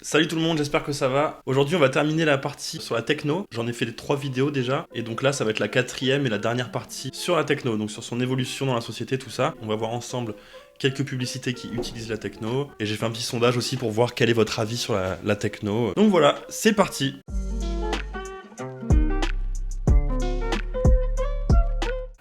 Salut tout le monde, j'espère que ça va. Aujourd'hui, on va terminer la partie sur la techno. J'en ai fait 3 vidéos déjà, et donc là, ça va être la 4e et la dernière partie sur la techno, donc sur son évolution dans la société, tout ça. On va voir ensemble quelques publicités qui utilisent la techno, et j'ai fait un petit sondage aussi pour voir quel est votre avis sur la techno. Donc voilà, c'est parti.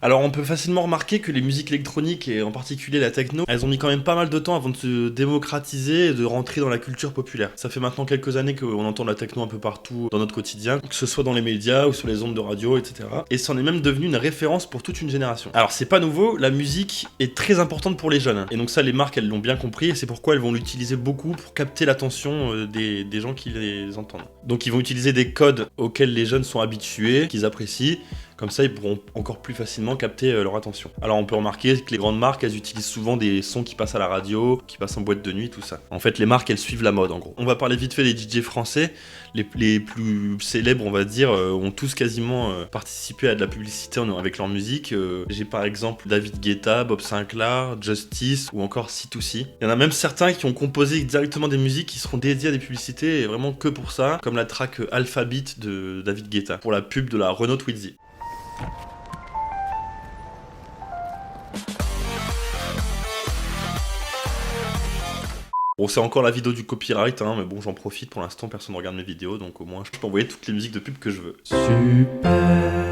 Alors on peut facilement remarquer que les musiques électroniques et en particulier la techno, elles ont mis quand même pas mal de temps avant de se démocratiser et de rentrer dans la culture populaire. Ça fait maintenant quelques années qu'on entend la techno un peu partout dans notre quotidien, que ce soit dans les médias ou sur les ondes de radio, etc. Et c'en est même devenu une référence pour toute une génération. Alors c'est pas nouveau, la musique est très importante pour les jeunes. Et donc ça les marques elles l'ont bien compris et c'est pourquoi elles vont l'utiliser beaucoup pour capter l'attention des gens qui les entendent. Donc ils vont utiliser des codes auxquels les jeunes sont habitués, qu'ils apprécient. Comme ça, ils pourront encore plus facilement capter leur attention. Alors, on peut remarquer que les grandes marques, elles utilisent souvent des sons qui passent à la radio, qui passent en boîte de nuit, tout ça. En fait, les marques, elles suivent la mode, en gros. On va parler vite fait des DJ français. Les plus célèbres, on va dire, ont tous quasiment participé à de la publicité avec leur musique. J'ai par exemple David Guetta, Bob Sinclair, Justice ou encore C2C. Il y en a même certains qui ont composé directement des musiques qui seront dédiées à des publicités et vraiment que pour ça, comme la track Alphabet de David Guetta, pour la pub de la Renault Twizy. Bon, c'est encore la vidéo du copyright, hein, mais bon, j'en profite pour l'instant, personne ne regarde mes vidéos, donc au moins je peux envoyer toutes les musiques de pub que je veux. Super.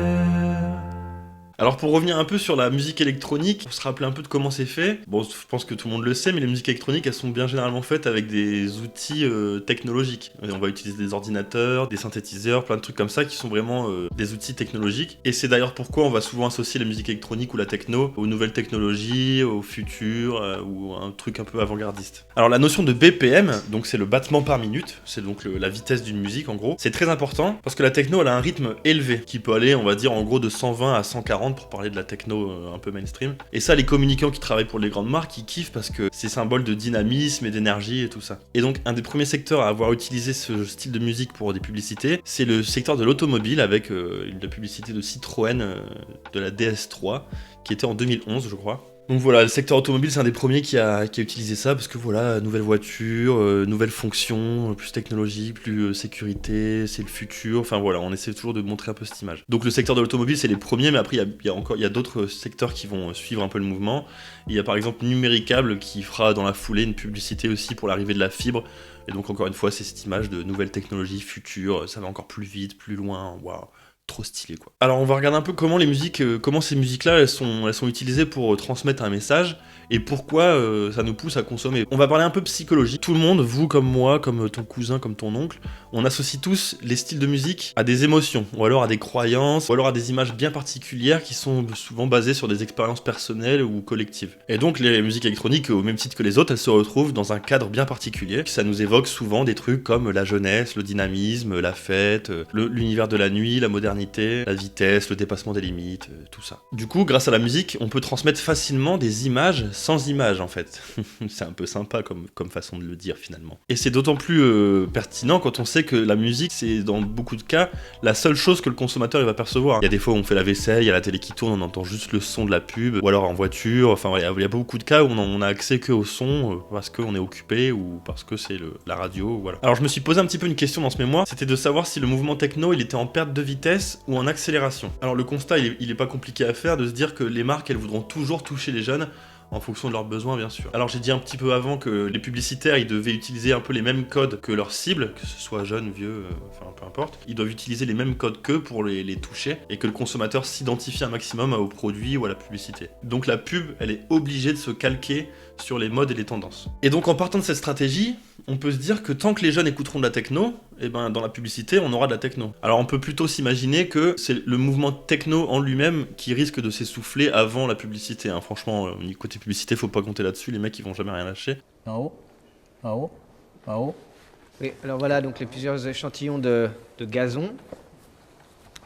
Alors pour revenir un peu sur la musique électronique, pour se rappeler un peu de comment c'est fait, bon je pense que tout le monde le sait, mais les musiques électroniques elles sont bien généralement faites avec des outils technologiques. Et on va utiliser des ordinateurs, des synthétiseurs, plein de trucs comme ça qui sont vraiment des outils technologiques. Et c'est d'ailleurs pourquoi on va souvent associer la musique électronique ou la techno aux nouvelles technologies, au futur ou un truc un peu avant-gardiste. Alors la notion de BPM, donc c'est le battement par minute, c'est donc la vitesse d'une musique en gros, c'est très important parce que la techno elle a un rythme élevé qui peut aller on va dire en gros de 120 à 140 pour parler de la techno un peu mainstream. Et ça, les communicants qui travaillent pour les grandes marques, ils kiffent parce que c'est symbole de dynamisme et d'énergie et tout ça. Et donc, un des premiers secteurs à avoir utilisé ce style de musique pour des publicités, c'est le secteur de l'automobile avec la publicité de Citroën de la DS3 qui était en 2011, je crois. Donc voilà, le secteur automobile, c'est un des premiers qui a utilisé ça, parce que voilà, nouvelle voiture, nouvelles fonctions, plus technologique, plus sécurité, c'est le futur, enfin voilà, on essaie toujours de montrer un peu cette image. Donc le secteur de l'automobile, c'est les premiers, mais après, il y a d'autres secteurs qui vont suivre un peu le mouvement. Il y a par exemple Numéricable qui fera dans la foulée une publicité aussi pour l'arrivée de la fibre, et donc encore une fois, c'est cette image de nouvelles technologies futures, ça va encore plus vite, plus loin, waouh. Trop stylé quoi. Alors on va regarder un peu comment comment ces musiques-là elles sont utilisées pour transmettre un message et pourquoi ça nous pousse à consommer. On va parler un peu psychologie. Tout le monde, vous comme moi, comme ton cousin, comme ton oncle, on associe tous les styles de musique à des émotions, ou alors à des croyances, ou alors à des images bien particulières qui sont souvent basées sur des expériences personnelles ou collectives. Et donc les musiques électroniques, au même titre que les autres, elles se retrouvent dans un cadre bien particulier. Ça nous évoque souvent des trucs comme la jeunesse, le dynamisme, la fête, l'univers de la nuit, la modernité, la vitesse, le dépassement des limites, tout ça. Du coup, grâce à la musique, on peut transmettre facilement des images sans images en fait. C'est un peu sympa comme façon de le dire finalement. Et c'est d'autant plus pertinent quand on sait que la musique, c'est dans beaucoup de cas la seule chose que le consommateur il va percevoir. Il y a des fois où on fait la vaisselle, il y a la télé qui tourne, on entend juste le son de la pub, ou alors en voiture, enfin il y a beaucoup de cas où on a accès que au son parce qu'on est occupé ou parce que c'est la radio, voilà. Alors je me suis posé un petit peu une question dans ce mémoire, c'était de savoir si le mouvement techno il était en perte de vitesse ou en accélération. Alors le constat il est pas compliqué à faire de se dire que les marques elles voudront toujours toucher les jeunes en fonction de leurs besoins bien sûr. Alors j'ai dit un petit peu avant que les publicitaires ils devaient utiliser un peu les mêmes codes que leurs cibles, que ce soit jeunes, vieux, enfin peu importe. Ils doivent utiliser les mêmes codes qu'eux pour les toucher et que le consommateur s'identifie un maximum au produit ou à la publicité. Donc la pub elle est obligée de se calquer sur les modes et les tendances. Et donc en partant de cette stratégie, on peut se dire que tant que les jeunes écouteront de la techno, et ben dans la publicité on aura de la techno. Alors on peut plutôt s'imaginer que c'est le mouvement techno en lui-même qui risque de s'essouffler avant la publicité. Hein. Franchement, côté publicité, faut pas compter là-dessus, les mecs ils vont jamais rien lâcher. En haut, en haut, en haut. Oui, alors voilà donc les plusieurs échantillons de gazon.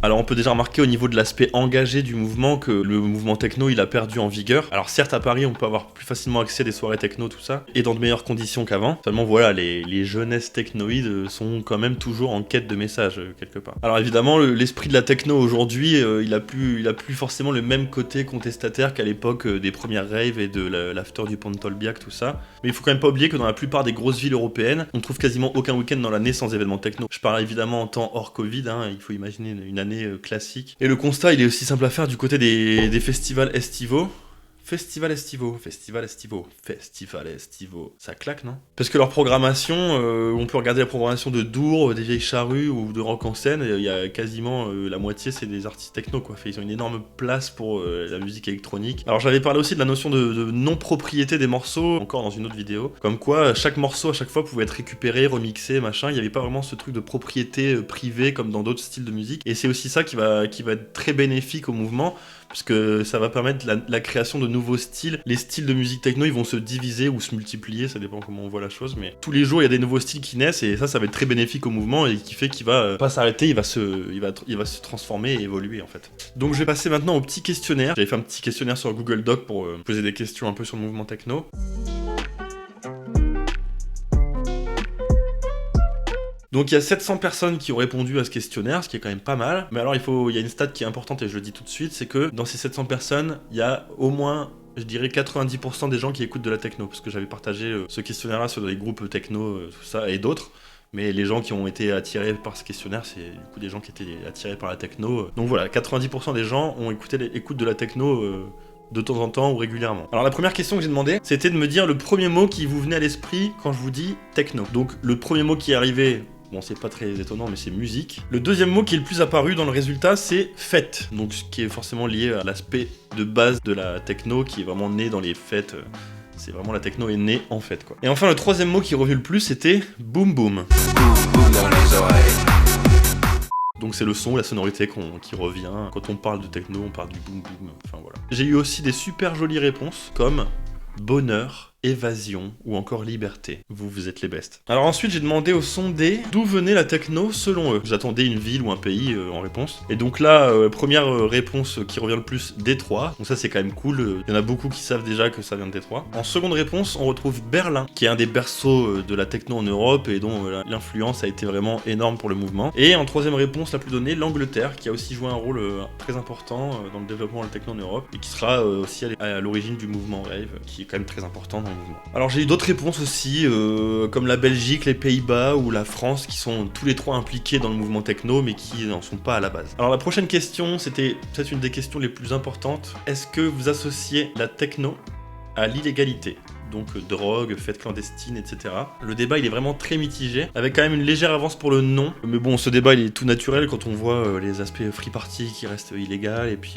Alors on peut déjà remarquer au niveau de l'aspect engagé du mouvement que le mouvement techno il a perdu en vigueur. Alors certes à Paris on peut avoir plus facilement accès à des soirées techno tout ça, et dans de meilleures conditions qu'avant. Seulement voilà, les jeunesses technoïdes sont quand même toujours en quête de messages quelque part. Alors évidemment l'esprit de la techno aujourd'hui il a plus forcément le même côté contestataire qu'à l'époque des premières raves et de l'after du Pont de Tolbiac tout ça. Mais il faut quand même pas oublier que dans la plupart des grosses villes européennes, on trouve quasiment aucun week-end dans l'année sans événement techno. Je parle évidemment en temps hors Covid, hein, il faut imaginer une année classique. Et le constat, il est aussi simple à faire du côté des festivals estivaux. Festival estivo, ça claque non? Parce que leur programmation, on peut regarder la programmation de Dour, des Vieilles Charrues ou de Rock en Scène, il y a quasiment la moitié c'est des artistes techno quoi. Ils ont une énorme place pour la musique électronique. Alors j'avais parlé aussi de la notion de non-propriété des morceaux, encore dans une autre vidéo, comme quoi chaque morceau à chaque fois pouvait être récupéré, remixé, machin, il n'y avait pas vraiment ce truc de propriété privée comme dans d'autres styles de musique, et c'est aussi ça qui va être très bénéfique au mouvement, parce que ça va permettre la création de nouveaux styles. Les styles de musique techno, ils vont se diviser ou se multiplier, ça dépend comment on voit la chose, mais tous les jours, il y a des nouveaux styles qui naissent, et ça va être très bénéfique au mouvement, et qui fait qu'il va pas s'arrêter, il va se transformer et évoluer, en fait. Donc je vais passer maintenant au petit questionnaire. J'avais fait un petit questionnaire sur Google Doc pour poser des questions un peu sur le mouvement techno. Donc il y a 700 personnes qui ont répondu à ce questionnaire, ce qui est quand même pas mal. Mais alors il y a une stat qui est importante et je le dis tout de suite, c'est que dans ces 700 personnes, il y a au moins, je dirais 90% des gens qui écoutent de la techno, parce que j'avais partagé ce questionnaire-là sur des groupes techno, tout ça, et d'autres. Mais les gens qui ont été attirés par ce questionnaire, c'est du coup des gens qui étaient attirés par la techno. Donc voilà, 90% des gens ont écoutent de la techno de temps en temps ou régulièrement. Alors la première question que j'ai demandé, c'était de me dire le premier mot qui vous venait à l'esprit quand je vous dis techno. Donc le premier mot qui est arrivé, bon c'est pas très étonnant mais c'est musique. Le deuxième mot qui est le plus apparu dans le résultat c'est fête, donc ce qui est forcément lié à l'aspect de base de la techno qui est vraiment né dans les fêtes. C'est vraiment la techno est née en fête quoi. Et enfin le troisième mot qui est revenu le plus c'était boom boom. Boom dans les oreilles. Donc c'est le son, la sonorité qui revient. Quand on parle de techno, on parle du boom boom. Enfin voilà. J'ai eu aussi des super jolies réponses comme bonheur, évasion ou encore liberté. Vous êtes les bestes. Alors ensuite j'ai demandé aux sondés d'où venait la techno selon eux. J'attendais une ville ou un pays en réponse. Et donc là, première réponse qui revient le plus, Détroit. Donc ça c'est quand même cool. Il y en a beaucoup qui savent déjà que ça vient de Détroit. En seconde réponse, on retrouve Berlin, qui est un des berceaux de la techno en Europe et dont l'influence a été vraiment énorme pour le mouvement. Et en troisième réponse la plus donnée, l'Angleterre, qui a aussi joué un rôle très important dans le développement de la techno en Europe et qui sera aussi à l'origine du mouvement rave, qui est quand même très important dans le mouvement. Alors j'ai eu d'autres réponses aussi, comme la Belgique, les Pays-Bas ou la France, qui sont tous les trois impliqués dans le mouvement techno, mais qui n'en sont pas à la base. Alors la prochaine question, c'était peut-être une des questions les plus importantes. Est-ce que vous associez la techno à l'illégalité ? Donc drogue, fêtes clandestines, etc. Le débat il est vraiment très mitigé, avec quand même une légère avance pour le non. Mais bon, ce débat il est tout naturel quand on voit les aspects free party qui restent illégaux, et puis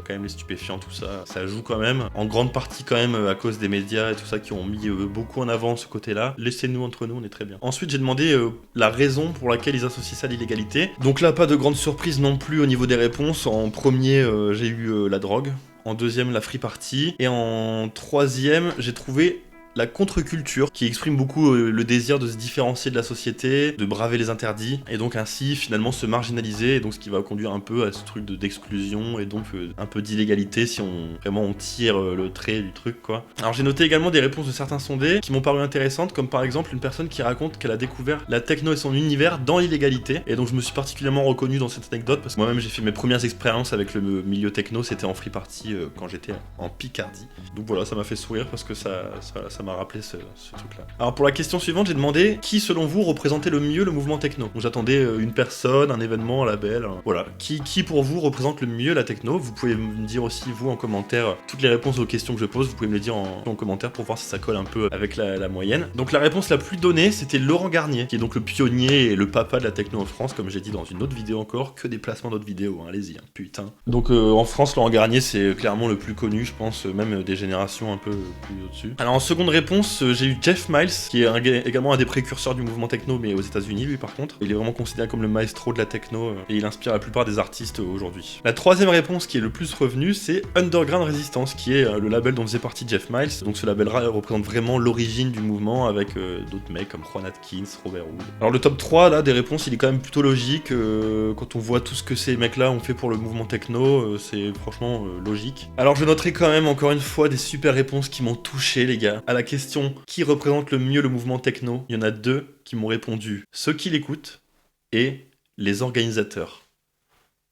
quand même les stupéfiants, tout ça, ça joue quand même. En grande partie quand même à cause des médias et tout ça qui ont mis beaucoup en avant ce côté-là. Laissez-nous entre nous, on est très bien. Ensuite j'ai demandé la raison pour laquelle ils associent ça à l'illégalité. Donc là pas de grande surprise non plus au niveau des réponses. En premier j'ai eu la drogue. En deuxième, la free party. Et en troisième, j'ai trouvé la contre-culture, qui exprime beaucoup le désir de se différencier de la société, de braver les interdits, et donc ainsi finalement se marginaliser, et donc ce qui va conduire un peu à ce truc d'exclusion, et donc un peu d'illégalité si on tire le trait du truc quoi. Alors j'ai noté également des réponses de certains sondés qui m'ont paru intéressantes, comme par exemple une personne qui raconte qu'elle a découvert la techno et son univers dans l'illégalité, et donc je me suis particulièrement reconnu dans cette anecdote, parce que moi-même j'ai fait mes premières expériences avec le milieu techno, c'était en free party quand j'étais en Picardie. Donc voilà, ça m'a fait sourire parce que ça m'a rappelé ce truc-là. Alors pour la question suivante, j'ai demandé qui selon vous représentait le mieux le mouvement techno. Donc j'attendais une personne, un événement, un label, voilà. Qui pour vous représente le mieux la techno? Vous pouvez me dire aussi vous en commentaire toutes les réponses aux questions que je pose, vous pouvez me les dire en commentaire pour voir si ça colle un peu avec la moyenne. Donc la réponse la plus donnée, c'était Laurent Garnier, qui est donc le pionnier et le papa de la techno en France, comme j'ai dit dans une autre vidéo encore, que des placements d'autres vidéos, hein, allez-y, hein, putain. Donc en France, Laurent Garnier c'est clairement le plus connu, je pense, même des générations un peu plus au-dessus. Alors en seconde réponse, j'ai eu Jeff Miles, qui est également un des précurseurs du mouvement techno, mais aux États-Unis lui par contre. Il est vraiment considéré comme le maestro de la techno et il inspire la plupart des artistes aujourd'hui. La troisième réponse qui est le plus revenue, c'est Underground Resistance, qui est le label dont faisait partie Jeff Miles. Donc ce label-là représente vraiment l'origine du mouvement avec d'autres mecs comme Juan Atkins, Robert Hood. Alors le top 3 là des réponses, il est quand même plutôt logique. Quand on voit tout ce que ces mecs-là ont fait pour le mouvement techno, c'est franchement logique. Alors je noterai quand même encore une fois des super réponses qui m'ont touché les gars. À la question qui représente le mieux le mouvement techno, il y en a 2 qui m'ont répondu ceux qui l'écoutent et les organisateurs.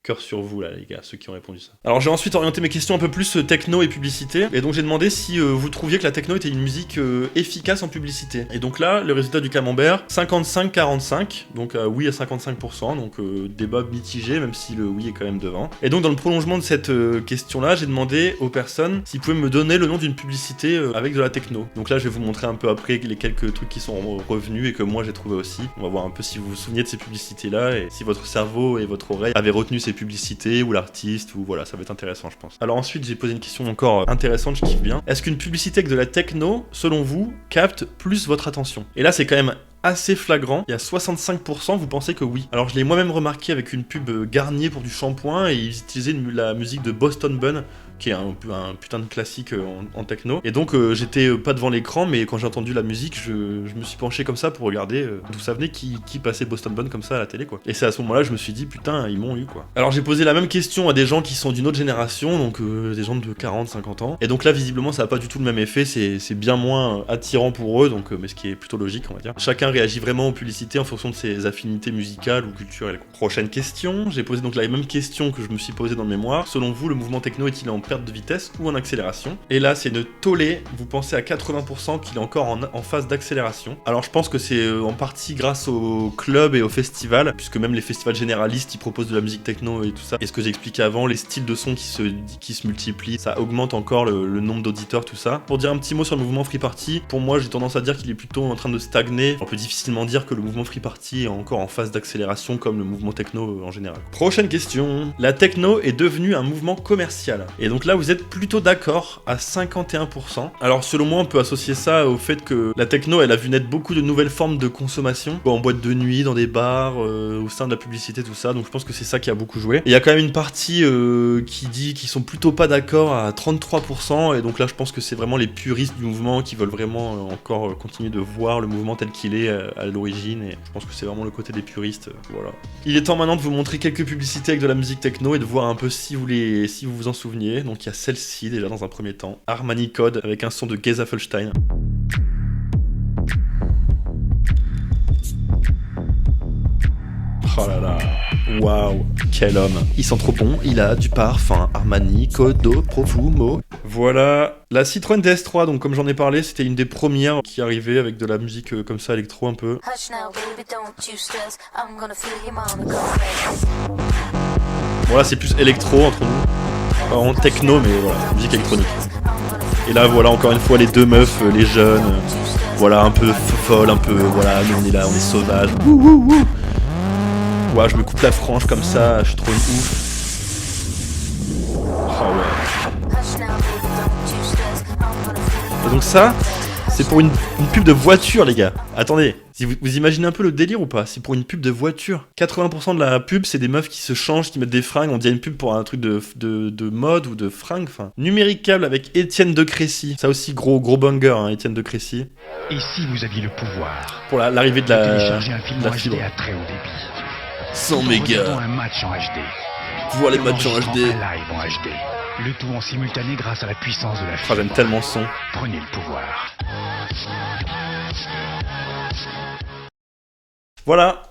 Cœur sur vous là les gars, ceux qui ont répondu ça. Alors j'ai ensuite orienté mes questions un peu plus techno et publicité, et donc j'ai demandé si vous trouviez que la techno était une musique efficace en publicité. Et donc là, le résultat du camembert, 55-45, donc oui à 55%, donc débat mitigé, même si le oui est quand même devant. Et donc dans le prolongement de cette question-là, j'ai demandé aux personnes s'ils pouvaient me donner le nom d'une publicité avec de la techno. Donc là je vais vous montrer un peu après les quelques trucs qui sont revenus et que moi j'ai trouvé aussi. On va voir un peu si vous vous souvenez de ces publicités-là et si votre cerveau et votre oreille avaient retenu ces publicités ou l'artiste, ou voilà, ça va être intéressant je pense. Alors ensuite j'ai posé une question encore intéressante, je kiffe bien. Est-ce qu'une publicité avec de la techno, selon vous, capte plus votre attention? Et là c'est quand même assez flagrant, il y a 65% vous pensez que oui. Alors je l'ai moi-même remarqué avec une pub Garnier pour du shampoing, et ils utilisaient la musique de Boston Bun, qui est un putain de classique en techno. Et donc j'étais pas devant l'écran, mais quand j'ai entendu la musique, je me suis penché comme ça pour regarder d'où ça venait, qui passait Boston Bun comme ça à la télé quoi. Et c'est à ce moment-là je me suis dit putain ils m'ont eu quoi. Alors j'ai posé la même question à des gens qui sont d'une autre génération, donc des gens de 40-50 ans. Et donc là visiblement ça a pas du tout le même effet, c'est bien moins attirant pour eux, donc mais ce qui est plutôt logique on va dire. Chacun réagit vraiment aux publicités en fonction de ses affinités musicales ou culturelles. Prochaine question, j'ai posé donc la même question que je me suis posée dans le mémoire. Selon vous, le mouvement techno est-il en perte de vitesse ou en accélération? Et là, c'est une tollée. Vous pensez à 80% qu'il est encore en phase d'accélération. Alors, je pense que c'est en partie grâce aux clubs et aux festivals, puisque même les festivals généralistes, ils proposent de la musique techno et tout ça. Et ce que j'ai expliqué avant, les styles de son qui se multiplient, ça augmente encore le nombre d'auditeurs, tout ça. Pour dire un petit mot sur le mouvement Free Party, pour moi, j'ai tendance à dire qu'il est plutôt en train de stagner. On peut difficilement dire que le mouvement Free Party est encore en phase d'accélération comme le mouvement techno en général. Prochaine question. La techno est devenue un mouvement commercial. Et donc là, vous êtes plutôt d'accord à 51%. Alors selon moi, on peut associer ça au fait que la techno, elle a vu naître beaucoup de nouvelles formes de consommation, en boîte de nuit, dans des bars, au sein de la publicité, tout ça. Donc je pense que c'est ça qui a beaucoup joué. Et il y a quand même une partie qui dit qu'ils sont plutôt pas d'accord à 33%. Et donc là, je pense que c'est vraiment les puristes du mouvement qui veulent vraiment encore continuer de voir le mouvement tel qu'il est à l'origine, et je pense que c'est vraiment le côté des puristes, voilà. Il est temps maintenant de vous montrer quelques publicités avec de la musique techno et de voir un peu si vous vous en souveniez. Donc il y a celle-ci déjà dans un premier temps, Armani Code avec un son de Geza Felstein. Oh là là, waouh, quel homme. Il sent trop bon, il a du parfum, Armani, Codo, Profumo. Voilà, la Citroën DS3, donc comme j'en ai parlé, c'était une des premières qui arrivait avec de la musique comme ça, électro un peu. Voilà, c'est plus électro entre nous, en techno, mais voilà, musique électronique. Et là, voilà, encore une fois, les deux meufs, les jeunes, voilà, un peu folles, un peu, voilà, nous on est là, on est sauvages. Ouais, je me coupe la frange comme ça, je suis trop une ouf. Oh ouais. Et donc ça, c'est pour une pub de voiture les gars. Attendez, vous imaginez un peu le délire ou pas? C'est pour une pub de voiture. 80% de la pub, c'est des meufs qui se changent, qui mettent des fringues. On dirait une pub pour un truc de mode ou de fringues. Enfin, Numéricable avec Étienne de Crécy. Ça aussi, gros banger, hein, Étienne de Crécy. Et si vous aviez le pouvoir pour l'arrivée de la télécharger un film de la en fibre. HD à très haut débit. 100 mégas. Un match en HD. Voir les matchs en Enregistrement HD. un live en HD. Le tout en simultané grâce à la puissance de la Ah, fibre. j'aime tellement ce son. Prenez le pouvoir. Voilà.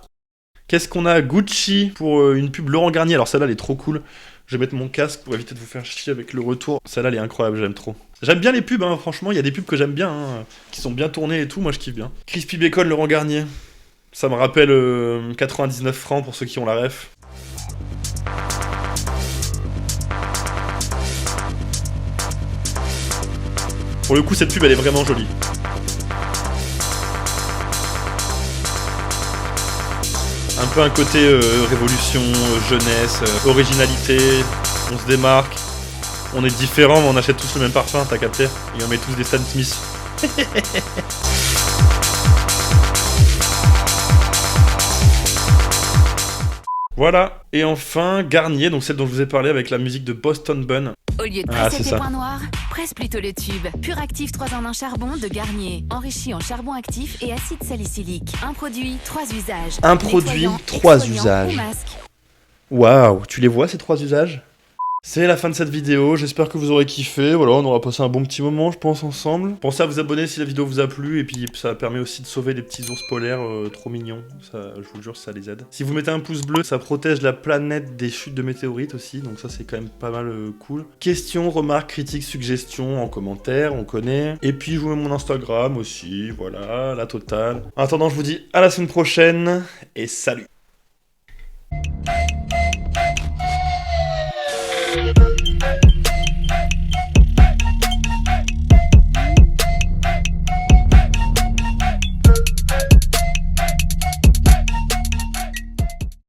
Qu'est-ce qu'on a? Gucci pour une pub Laurent Garnier. Alors celle-là, elle est trop cool. Je vais mettre mon casque pour éviter de vous faire chier avec le retour. Celle-là, elle est incroyable, j'aime trop. J'aime bien les pubs, hein, franchement. Il y a des pubs que j'aime bien, hein, qui sont bien tournées et tout. Moi, je kiffe bien. Crispy Bacon, Laurent Garnier. Ça me rappelle 99 francs pour ceux qui ont la ref. Pour le coup, cette pub, elle est vraiment jolie. Un peu un côté révolution, jeunesse, originalité, on se démarque, on est différents mais on achète tous le même parfum, t'as capté? Et on met tous des Stan Smith. Voilà, et enfin Garnier, donc celle dont je vous ai parlé avec la musique de Boston Bun. Au lieu de Ah, presser c'est tes ça. points noirs, presse plutôt le tube. Pur Actif 3 en 1 charbon de Garnier. Enrichi en charbon actif et acide salicylique. Un produit, 3 usages. Un produit, Nettoyant, 3 exfoliant usages. ou masque. Waouh, tu les vois ces 3 usages? C'est la fin de cette vidéo, j'espère que vous aurez kiffé, voilà, on aura passé un bon petit moment je pense ensemble. Pensez à vous abonner si la vidéo vous a plu, et puis ça permet aussi de sauver les petits ours polaires trop mignons, ça, je vous jure ça les aide. Si vous mettez un pouce bleu, ça protège la planète des chutes de météorites aussi, donc ça c'est quand même pas mal cool. Questions, remarques, critiques, suggestions en commentaire, on connaît. Et puis je vous mets mon Instagram aussi, voilà, la totale. En attendant je vous dis à la semaine prochaine, et salut.